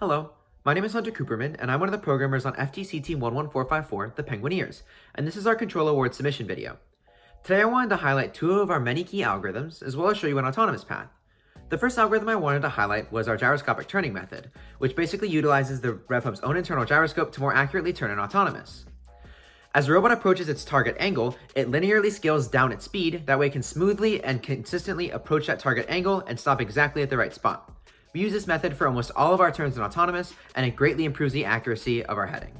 Hello, my name is Hunter Cooperman, and I'm one of the programmers on FTCT 11454, the Penguineers, and this is our Control Award submission video. Today I wanted to highlight two of our many key algorithms, as well as show you an autonomous path. The first algorithm I wanted to highlight was our gyroscopic turning method, which basically utilizes the RevHub's own internal gyroscope to more accurately turn an autonomous. As the robot approaches its target angle, it linearly scales down its speed, that way it can smoothly and consistently approach that target angle and stop exactly at the right spot. We use this method for almost all of our turns in autonomous, and it greatly improves the accuracy of our heading.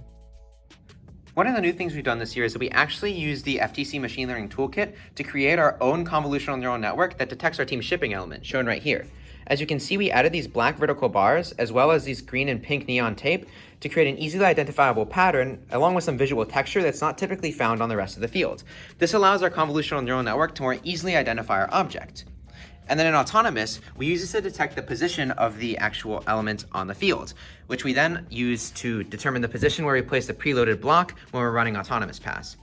One of the new things we've done this year is that we actually use the FTC Machine Learning Toolkit to create our own convolutional neural network that detects our team shipping element, shown right here. As you can see, we added these black vertical bars, as well as these green and pink neon tape, to create an easily identifiable pattern, along with some visual texture that's not typically found on the rest of the field. This allows our convolutional neural network to more easily identify our object. And then in autonomous, we use this to detect the position of the actual element on the field, which we then use to determine the position where we place the preloaded block when we're running autonomous pass.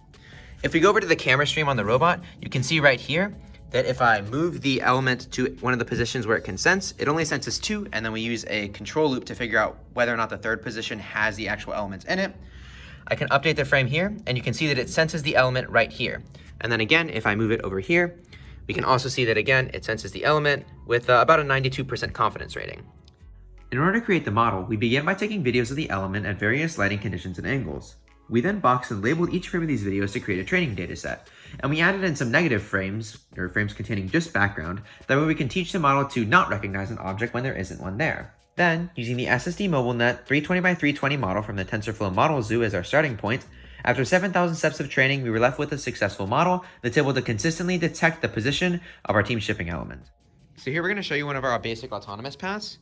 If we go over to the camera stream on the robot, you can see right here that if I move the element to one of the positions where it can sense, it only senses two, and then we use a control loop to figure out whether or not the third position has the actual elements in it. I can update the frame here, and you can see that it senses the element right here. And then again, if I move it over here, we can also see that again, it senses the element with about a 92% confidence rating. In order to create the model, we began by taking videos of the element at various lighting conditions and angles. We then boxed and labeled each frame of these videos to create a training dataset, and we added in some negative frames, or frames containing just background, that way we can teach the model to not recognize an object when there isn't one there. Then, using the SSD MobileNet 320x320 model from the TensorFlow Model Zoo as our starting point, after 7,000 steps of training, we were left with a successful model that's able to consistently detect the position of our team shipping element. So here we're going to show you one of our basic autonomous paths.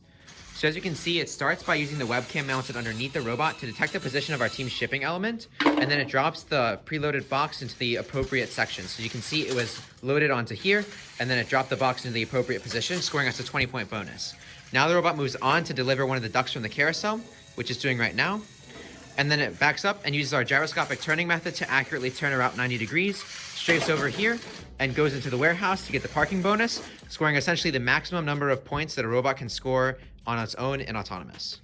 So as you can see, it starts by using the webcam mounted underneath the robot to detect the position of our team shipping element, and then it drops the preloaded box into the appropriate section. So you can see it was loaded onto here, and then it dropped the box into the appropriate position, scoring us a 20-point bonus. Now the robot moves on to deliver one of the ducks from the carousel, which it's doing right now. And then it backs up and uses our gyroscopic turning method to accurately turn a route 90 degrees, strafes over here, and goes into the warehouse to get the parking bonus, scoring essentially the maximum number of points that a robot can score on its own in autonomous.